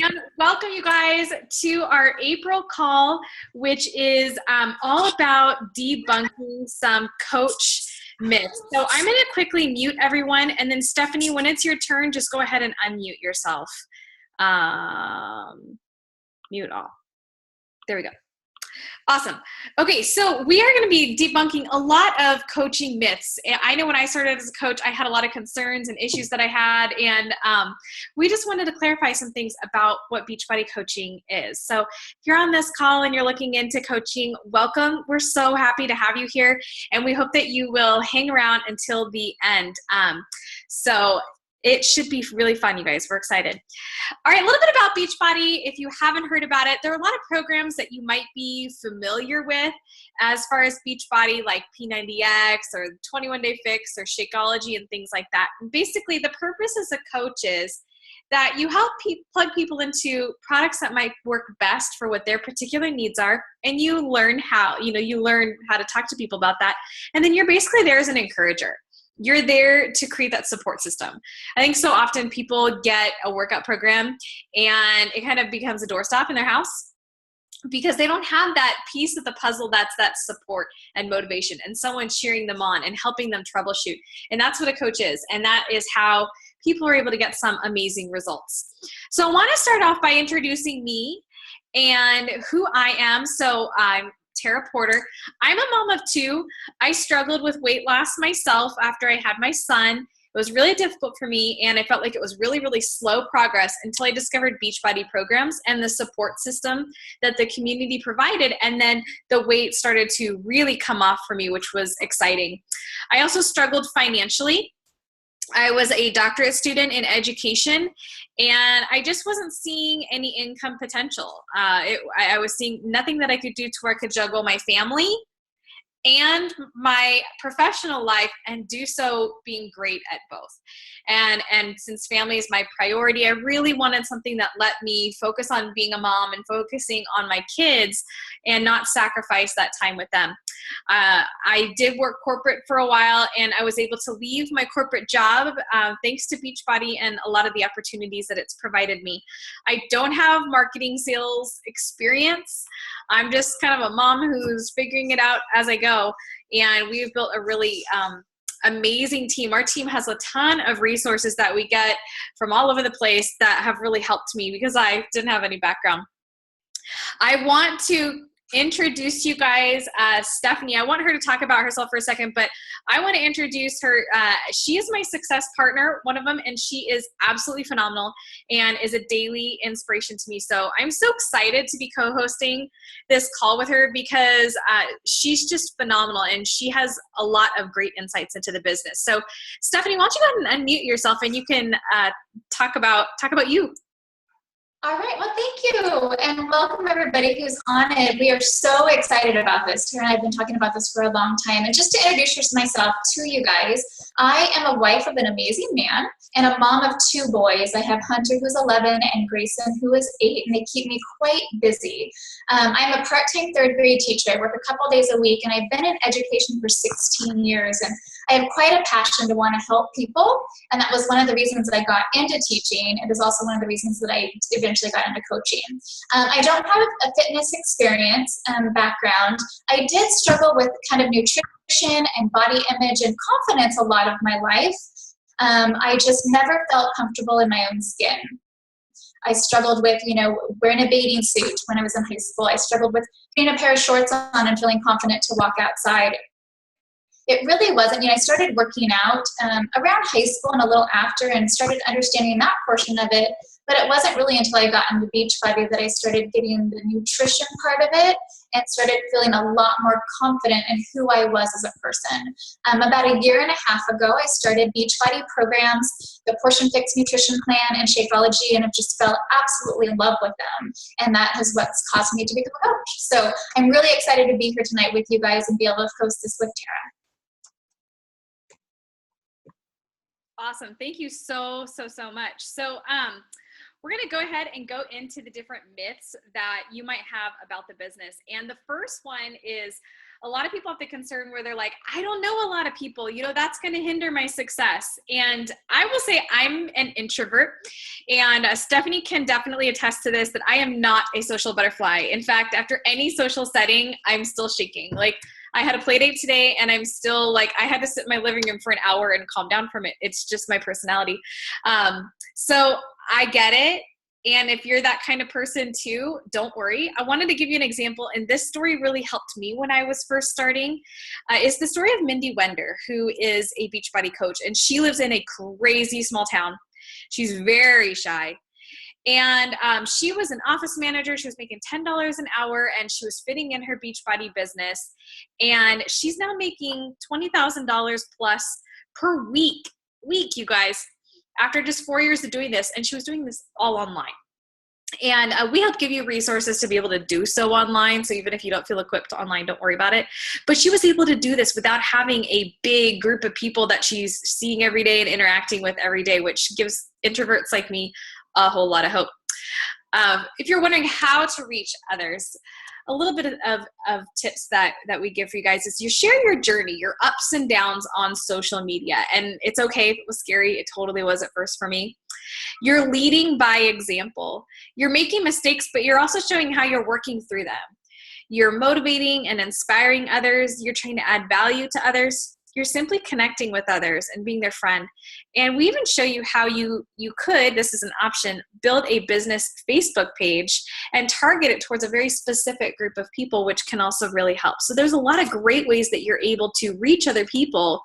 And welcome you guys to our April call, which is all about debunking some coach myths. So I'm going to quickly mute everyone, and then Stephanie, when it's your turn, just go ahead and unmute yourself. Mute all. There we go. Awesome. Okay, so we are going to be debunking a lot of coaching myths. I know when I started as a coach, I had a lot of concerns and issues that I had, and we just wanted to clarify some things about what Beachbody coaching is. So if you're on this call and you're looking into coaching, welcome. We're so happy to have you here, and we hope that you will hang around until the end. So it should be really fun, you guys. We're excited. All right, a little bit about Beachbody. If you haven't heard about it, there are a lot of programs that you might be familiar with as far as Beachbody, like P90X or 21-Day Fix or Shakeology and things like that. And basically, the purpose as a coach is that you help plug people into products that might work best for what their particular needs are, and you learn how to talk to people about that. And then you're basically there as an encourager. You're there to create that support system. I think so often people get a workout program and it kind of becomes a doorstop in their house because they don't have that piece of the puzzle that's that support and motivation and someone cheering them on and helping them troubleshoot. And that's what a coach is. And that is how people are able to get some amazing results. So I want to start off by introducing me and who I am. So I'm Tara Porter. I'm a mom of two. I struggled with weight loss myself after I had my son. It was really difficult for me, and I felt like it was really, really slow progress until I discovered Beachbody programs and the support system that the community provided, and then the weight started to really come off for me, which was exciting. I also struggled financially. I was a doctorate student in education, and I just wasn't seeing any income potential. I was seeing nothing that I could do to where I could juggle my family and my professional life and do so being great at both. And since family is my priority, I really wanted something that let me focus on being a mom and focusing on my kids and not sacrifice that time with them. I did work corporate for a while, and I was able to leave my corporate job thanks to Beachbody and a lot of the opportunities that it's provided me. I don't have marketing sales experience. I'm just kind of a mom who's figuring it out as I go, and we've built a really amazing team. Our team has a ton of resources that we get from all over the place that have really helped me because I didn't have any background. I want to introduce you guys Stephanie. I want her to talk about herself for a second, but I want to introduce her. She is my success partner, one of them, and she is absolutely phenomenal and is a daily inspiration to me. So I'm so excited to be co-hosting this call with her because she's just phenomenal and she has a lot of great insights into the business. So Stephanie, why don't you go ahead and unmute yourself and you can talk about you. All right, well, thank you, and welcome everybody who's on it. We are so excited about this. Tara and I have been talking about this for a long time, and just to introduce myself to you guys, I am a wife of an amazing man and a mom of two boys. I have Hunter, who's 11, and Grayson, who is 8, and they keep me quite busy. I'm a part-time third grade teacher. I work a couple days a week, and I've been in education for 16 years, and I have quite a passion to want to help people, and that was one of the reasons that I got into teaching. It is also one of the reasons that I eventually got into coaching. I don't have a fitness experience background. I did struggle with kind of nutrition and body image and confidence a lot of my life. I just never felt comfortable in my own skin. I struggled with, wearing a bathing suit when I was in high school. I struggled with putting a pair of shorts on and feeling confident to walk outside. It really wasn't. I started working out around high school and a little after and started understanding that portion of it. But it wasn't really until I got into Beachbody that I started getting the nutrition part of it and started feeling a lot more confident in who I was as a person. About a year and a half ago, I started Beachbody programs, the Portion Fix Nutrition Plan, and Shakeology, and I've just fell absolutely in love with them. And that is what's caused me to become a coach. So I'm really excited to be here tonight with you guys and be able to host this with Tara. Awesome. Thank you so much. So we're going to go ahead and go into the different myths that you might have about the business. And the first one is, a lot of people have the concern where they're like, I don't know a lot of people, that's going to hinder my success. And I will say I'm an introvert, and Stephanie can definitely attest to this, that I am not a social butterfly. In fact, after any social setting, I'm still shaking. Like, I had a play date today and I'm still like, I had to sit in my living room for an hour and calm down from it. It's just my personality. So I get it. And if you're that kind of person too, don't worry. I wanted to give you an example, and this story really helped me when I was first starting. It's the story of Mindy Wender, who is a Beachbody coach, and she lives in a crazy small town. She's very shy. And she was an office manager. She was making $10 an hour, and she was fitting in her Beachbody business. And she's now making $20,000 plus per week, you guys, after just 4 years of doing this. And she was doing this all online. And we help give you resources to be able to do so online. So even if you don't feel equipped online, don't worry about it. But she was able to do this without having a big group of people that she's seeing every day and interacting with every day, which gives introverts like me a whole lot of hope. If you're wondering how to reach others, a little bit of tips that we give for you guys is you share your journey, your ups and downs on social media. And it's okay if it was scary. It totally was at first for me. You're leading by example. You're making mistakes, but you're also showing how you're working through them. You're motivating and inspiring others. You're trying to add value to others. You're simply connecting with others and being their friend. And we even show you how you could, this is an option, build a business Facebook page and target it towards a very specific group of people, which can also really help. So there's a lot of great ways that you're able to reach other people,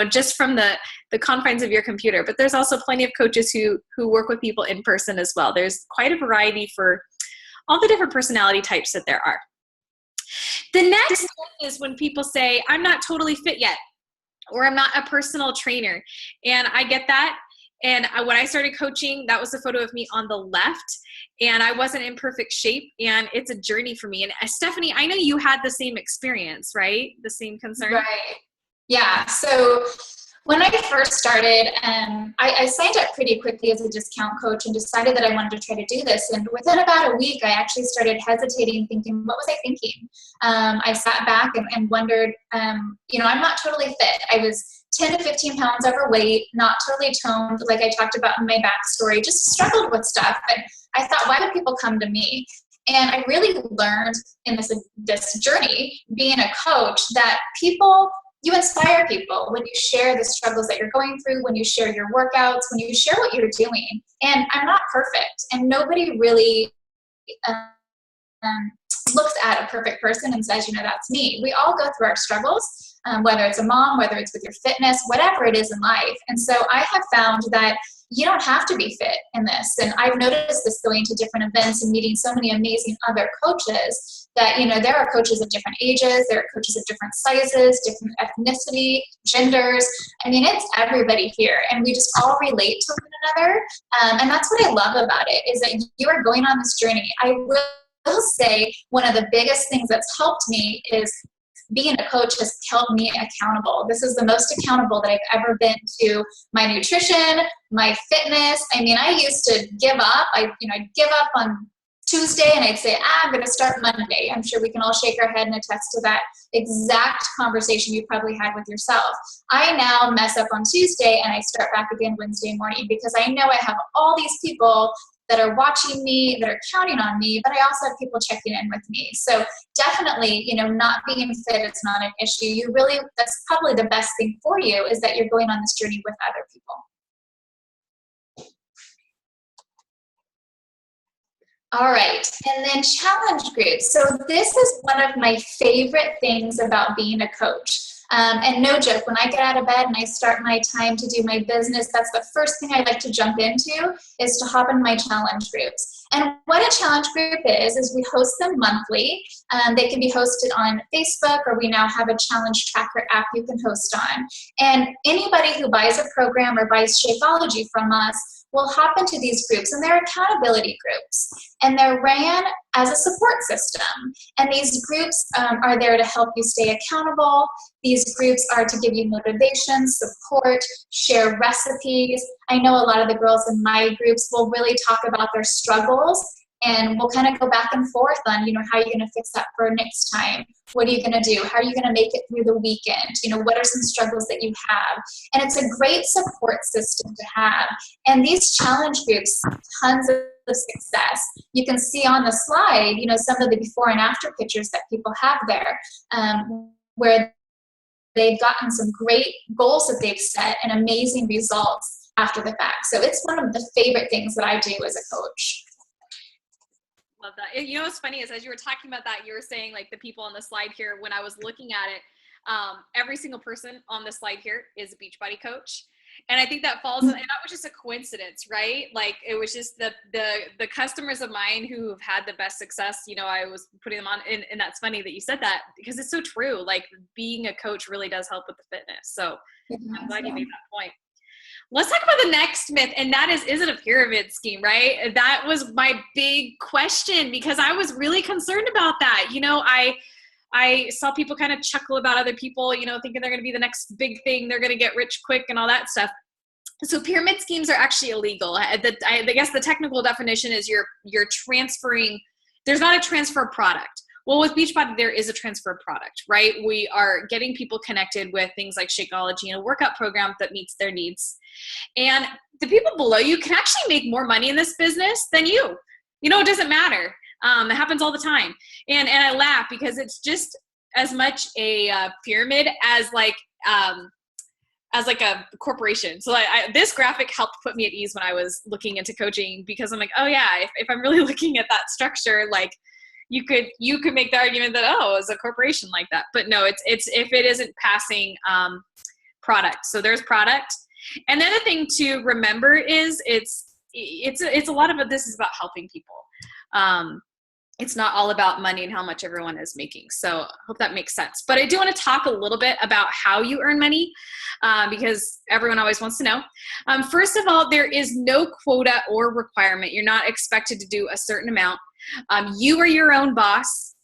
just from the confines of your computer. But there's also plenty of coaches who work with people in person as well. There's quite a variety for all the different personality types that there are. The next thing is when people say, I'm not totally fit yet, or I'm not a personal trainer. And I get that. And when I started coaching, that was a photo of me on the left, and I wasn't in perfect shape, and it's a journey for me. And Stephanie, I know you had the same experience, right? The same concern? Right. Yeah. So when I first started, I signed up pretty quickly as a discount coach and decided that I wanted to try to do this. And within about a week, I actually started hesitating, thinking, what was I thinking? I sat back and wondered, I'm not totally fit. I was 10 to 15 pounds overweight, not totally toned, like I talked about in my backstory, just struggled with stuff. And I thought, why do people come to me? And I really learned in this journey, being a coach, that you inspire people when you share the struggles that you're going through, when you share your workouts, when you share what you're doing. And I'm not perfect, and nobody really looks at a perfect person and says, that's me. We all go through our struggles, whether it's a mom, whether it's with your fitness, whatever it is in life. And so I have found that you don't have to be fit in this. And I've noticed this going to different events and meeting so many amazing other coaches that, there are coaches of different ages, there are coaches of different sizes, different ethnicity, genders. I mean, it's everybody here, and we just all relate to one another. And that's what I love about it, is that you are going on this journey. I will say one of the biggest things that's helped me is being a coach has held me accountable. This is the most accountable that I've ever been to my nutrition, my fitness. I mean, I used to give up. I'd give up on Tuesday and I'd say, I'm going to start Monday. I'm sure we can all shake our head and attest to that exact conversation you probably had with yourself. I now mess up on Tuesday and I start back again Wednesday morning, because I know I have all these people that are watching me, that are counting on me, but I also have people checking in with me. So definitely, not being fit is not an issue. That's probably the best thing for you, is that you're going on this journey with other people. All right, and then challenge groups. So this is one of my favorite things about being a coach. And no joke, when I get out of bed and I start my time to do my business, that's the first thing I like to jump into, is to hop in my challenge groups. And what a challenge group is we host them monthly. They can be hosted on Facebook, or we now have a challenge tracker app you can host on. And anybody who buys a program or buys Shapeology from us, will hop into these groups, and they're accountability groups, and they're ran as a support system. And these groups are there to help you stay accountable. These groups are to give you motivation, support, share recipes. I know a lot of the girls in my groups will really talk about their struggles, and we'll kind of go back and forth on, how are you going to fix that for next time? What are you going to do? How are you going to make it through the weekend? What are some struggles that you have? And it's a great support system to have. And these challenge groups, tons of success. You can see on the slide, some of the before and after pictures that people have there, where they've gotten some great goals that they've set and amazing results after the fact. So it's one of the favorite things that I do as a coach. Love that. What's funny is, as you were talking about that, you were saying like the people on the slide here, when I was looking at it, every single person on the slide here is a Beachbody coach. And I think that falls, and that was just a coincidence, right? Like it was just the customers of mine who have had the best success, I was putting them on, and that's funny that you said that, because it's so true. Like being a coach really does help with the fitness. So I'm glad you made that point. Let's talk about the next myth, and that is it a pyramid scheme, right? That was my big question, because I was really concerned about that. I saw people kind of chuckle about other people, thinking they're going to be the next big thing, they're going to get rich quick and all that stuff. So pyramid schemes are actually illegal. I guess the technical definition is you're transferring, there's not a transfer of product. Well, with Beachbody, there is a transfer of product, right? We are getting people connected with things like Shakeology and a workout program that meets their needs. And the people below you can actually make more money in this business than you. It doesn't matter. It happens all the time. And I laugh because it's just as much a pyramid as like a corporation. So this graphic helped put me at ease when I was looking into coaching, because I'm like, oh yeah, if I'm really looking at that structure, like you could make the argument that, it's a corporation like that. But no, it's if it isn't passing product. So there's product. And then the thing to remember is it's a lot of it. This is about helping people. It's not all about money and how much everyone is making. So I hope that makes sense. But I do want to talk a little bit about how you earn money, because everyone always wants to know. First of all, there is no quota or requirement. You're not expected to do a certain amount. You are your own boss.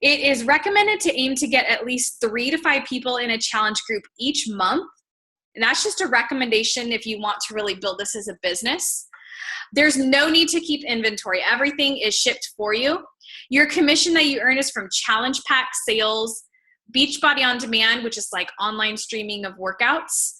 It is recommended to aim to get at least 3 to 5 people in a challenge group each month. And that's just a recommendation if you want to really build this as a business. There's no need to keep inventory. Everything is shipped for you. Your commission that you earn is from challenge pack sales, Beachbody on Demand, which is like online streaming of workouts,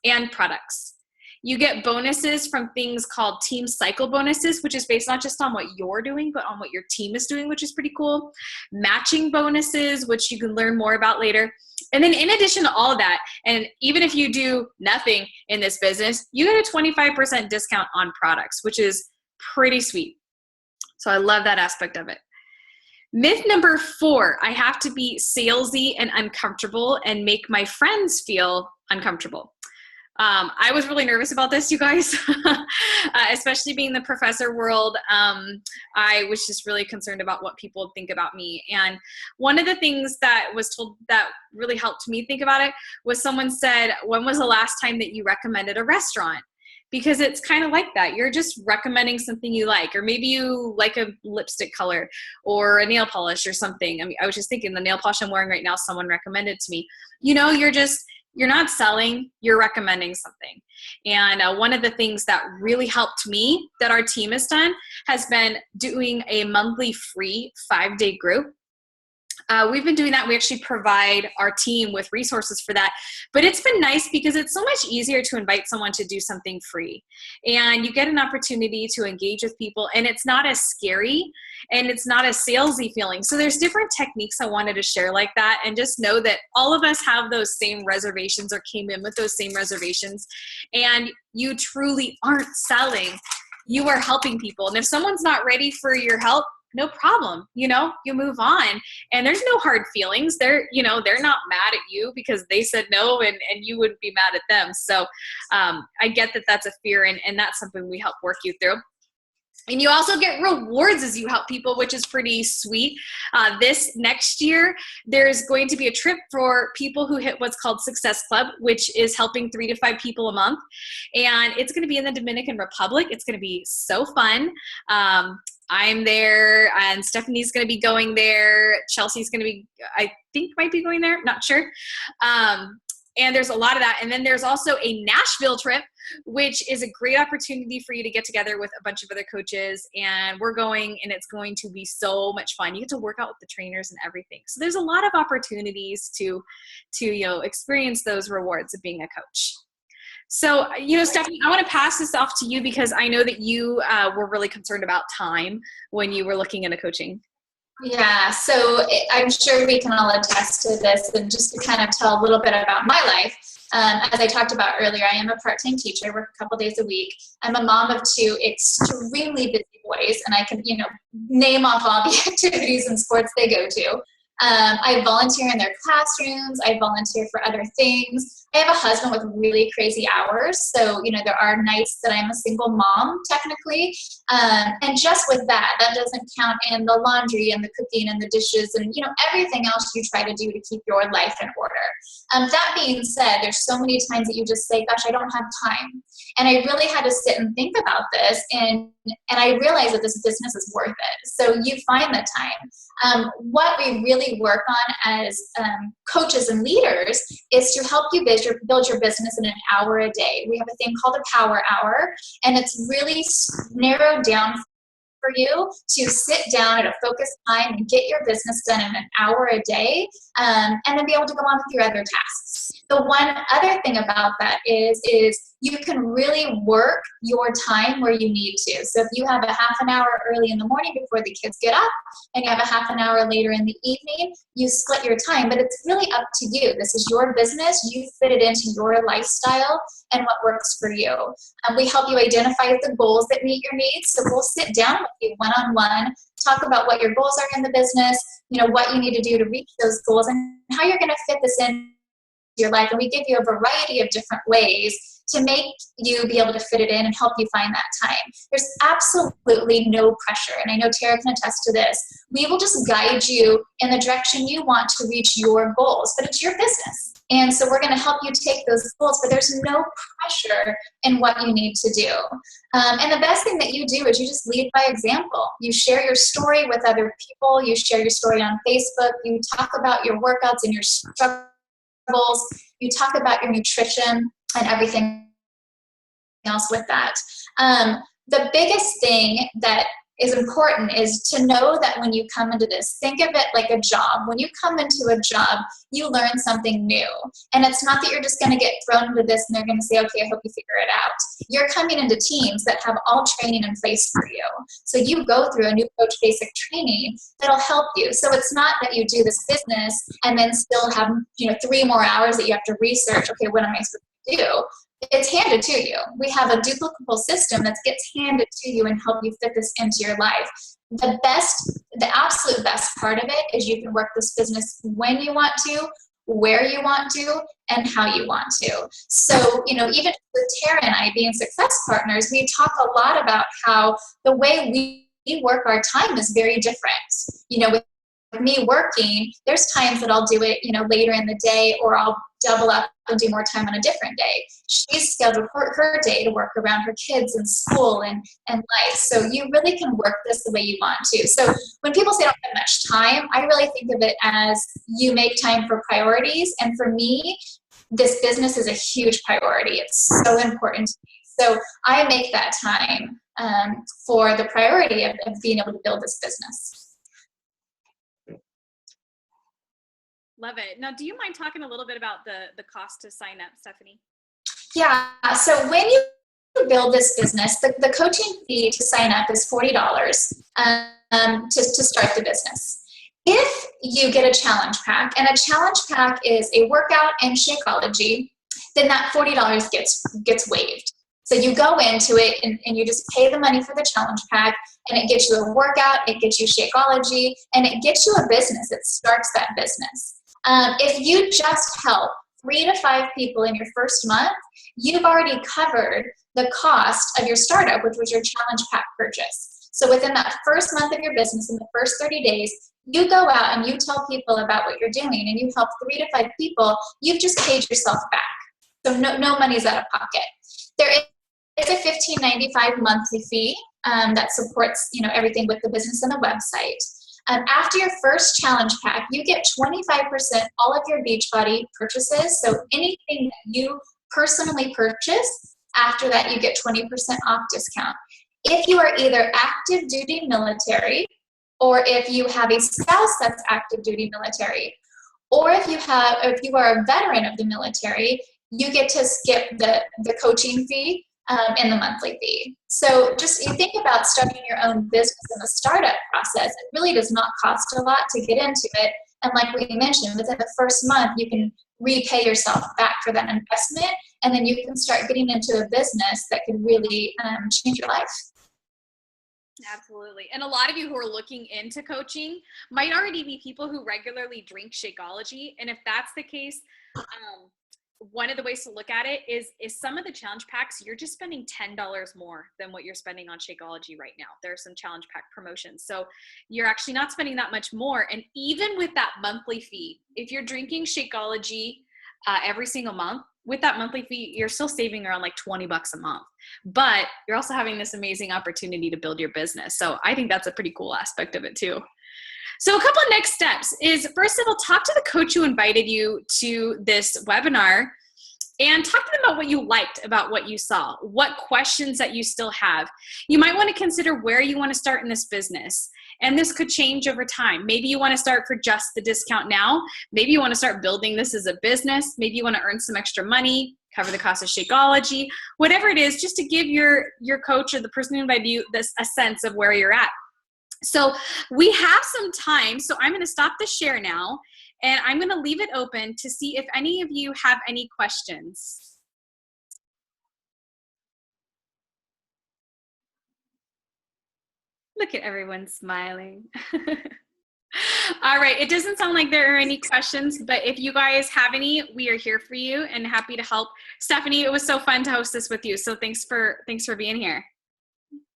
and products. You get bonuses from things called team cycle bonuses, which is based not just on what you're doing, but on what your team is doing, which is pretty cool. Matching bonuses, which you can learn more about later. And then in addition to all of that, and even if you do nothing in this business, you get a 25% discount on products, which is pretty sweet. So I love that aspect of it. Myth number 4, I have to be salesy and uncomfortable and make my friends feel uncomfortable. I was really nervous about this, you guys, especially being in the professor world. I was just really concerned about what people would think about me. And one of the things that was told that really helped me think about it was someone said, when was the last time that you recommended a restaurant? Because it's kind of like that. You're just recommending something you like, or maybe you like a lipstick color or a nail polish or something. I mean, I was just thinking the nail polish I'm wearing right now, someone recommended to me. You're not selling, you're recommending something. And one of the things that really helped me that our team has done has been doing a monthly free 5-day group. We've been doing that. We actually provide our team with resources for that. But it's been nice because it's so much easier to invite someone to do something free. And you get an opportunity to engage with people, and it's not as scary and it's not a salesy feeling. So there's different techniques I wanted to share like that, and just know that all of us have those same reservations or came in with those same reservations, and you truly aren't selling. You are helping people. And if someone's not ready for your help, no problem. You move on, and there's no hard feelings. They're not mad at you because they said no, and you wouldn't be mad at them. So I get that that's a fear, and that's something we help work you through. And you also get rewards as you help people, which is pretty sweet. This next year, there's going to be a trip for people who hit what's called Success Club, which is helping 3 to 5 people a month. And it's going to be in the Dominican Republic. It's going to be so fun. I'm there, and Stephanie's going to be going there. Chelsea's going to be, I think, might be going there. Not sure. And there's a lot of that. And then there's also a Nashville trip, which is a great opportunity for you to get together with a bunch of other coaches. And we're going, and it's going to be so much fun. You get to work out with the trainers and everything. So there's a lot of opportunities to experience those rewards of being a coach. So, Stephanie, I want to pass this off to you because I know that you were really concerned about time when you were looking into coaching. Yeah, so I'm sure we can all attest to this, and just to kind of tell a little bit about my life. As I talked about earlier, I am a part-time teacher. I work a couple days a week. I'm a mom of 2 extremely busy boys, and I can, name off all the activities and sports they go to. I volunteer in their classrooms. I volunteer for other things. I have a husband with really crazy hours. So, there are nights that I'm a single mom, technically. And just with that doesn't count in the laundry and the cooking and the dishes and, everything else you try to do to keep your life in order. That being said, there's so many times that you just say, gosh, I don't have time. And I really had to sit and think about this. And I realized that this business is worth it. So you find the time. What we really work on as coaches and leaders is to help you build your business in an hour a day. We have a thing called a power hour, and it's really narrowed down for you to sit down at a focused time and get your business done in an hour a day, and then be able to go on with your other tasks. The one other thing about that is you can really work your time where you need to. So if you have a half an hour early in the morning before the kids get up, and you have a half an hour later in the evening, you split your time, but it's really up to you. This is your business. You fit it into your lifestyle and what works for you. We help you identify the goals that meet your needs. So we'll sit down with you one-on-one, talk about what your goals are in the business, what you need to do to reach those goals, and how you're going to fit this in your life. And we give you a variety of different ways to make you be able to fit it in and help you find that time. There's absolutely no pressure. And I know Tara can attest to this. We will just guide you in the direction you want to reach your goals, but it's your business. And so we're going to help you take those goals, but there's no pressure in what you need to do. And the best thing that you do is you just lead by example. You share your story with other people. You share your story on Facebook. You talk about your workouts and your struggles. You talk about your nutrition and everything else with that. The biggest thing that is important is to know that when you come into this, think of it like a job. When you come into a job, you learn something new. And it's not that you're just going to get thrown into this and they're going to say, okay, I hope you figure it out. You're coming into teams that have all training in place for you. So you go through a new coach basic training that'll help you. So it's not that you do this business and then still have 3 more hours that you have to research, okay, what am I supposed to do? It's handed to you. We have a duplicable system that gets handed to you and help you fit this into your life. The absolute best part of it is you can work this business when you want to, where you want to, and how you want to. So, even with Tara and I being success partners, we talk a lot about how the way we work our time is very different. With me working, there's times that I'll do it, later in the day, or I'll double up and do more time on a different day. She's scheduled her day to work around her kids and school and life. So you really can work this the way you want to. So when people say I don't have much time, I really think of it as you make time for priorities. And for me, this business is a huge priority. It's so important to me. So I make that time for the priority of being able to build this business. Love it. Now, do you mind talking a little bit about the cost to sign up, Stephanie? Yeah. So when you build this business, the coaching fee to sign up is $40 to start the business. If you get a challenge pack, and a challenge pack is a workout and Shakeology, then that $40 gets waived. So you go into it and you just pay the money for the challenge pack, and it gets you a workout, it gets you Shakeology, and it gets you a business. It starts that business. If you just help 3 to 5 people in your first month, you've already covered the cost of your startup, which was your challenge pack purchase. So within that first month of your business, in the first 30 days, you go out and you tell people about what you're doing and you help 3 to 5 people, you've just paid yourself back. So no money's out of pocket. There is a $15.95 monthly fee that supports, everything with the business and the website. After your first challenge pack, you get 25% all of your Beachbody purchases. So anything that you personally purchase, after that you get 20% off discount. If you are either active duty military, or if you have a spouse that's active duty military, or if you are a veteran of the military, you get to skip the coaching fee and the monthly fee. So just you think about starting your own business in the startup process. It really does not cost a lot to get into it. And like we mentioned, within the first month, you can repay yourself back for that investment. And then you can start getting into a business that can really change your life. Absolutely. And a lot of you who are looking into coaching might already be people who regularly drink Shakeology. And if that's the case, one of the ways to look at it is some of the challenge packs, you're just spending $10 more than what you're spending on Shakeology right now. There are some challenge pack promotions. So you're actually not spending that much more. And even with that monthly fee, if you're drinking Shakeology every single month, with that monthly fee, you're still saving around like $20 a month, but you're also having this amazing opportunity to build your business. So I think that's a pretty cool aspect of it too. So a couple of next steps is, first of all, talk to the coach who invited you to this webinar and talk to them about what you liked about what you saw, what questions that you still have. You might want to consider where you want to start in this business. And this could change over time. Maybe you want to start for just the discount now. Maybe you want to start building this as a business. Maybe you want to earn some extra money, cover the cost of Shakeology, whatever it is, just to give your coach or the person who invited you a sense of where you're at. So we have some time. So I'm going to stop the share now, and I'm going to leave it open to see if any of you have any questions. Look at everyone smiling. All right. It doesn't sound like there are any questions, but if you guys have any, we are here for you and happy to help. Stephanie, it was so fun to host this with you. So thanks for being here.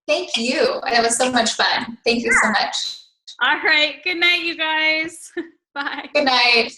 Thank you. It was so much fun. Thank you so much. All right. Good night, you guys. Bye. Good night.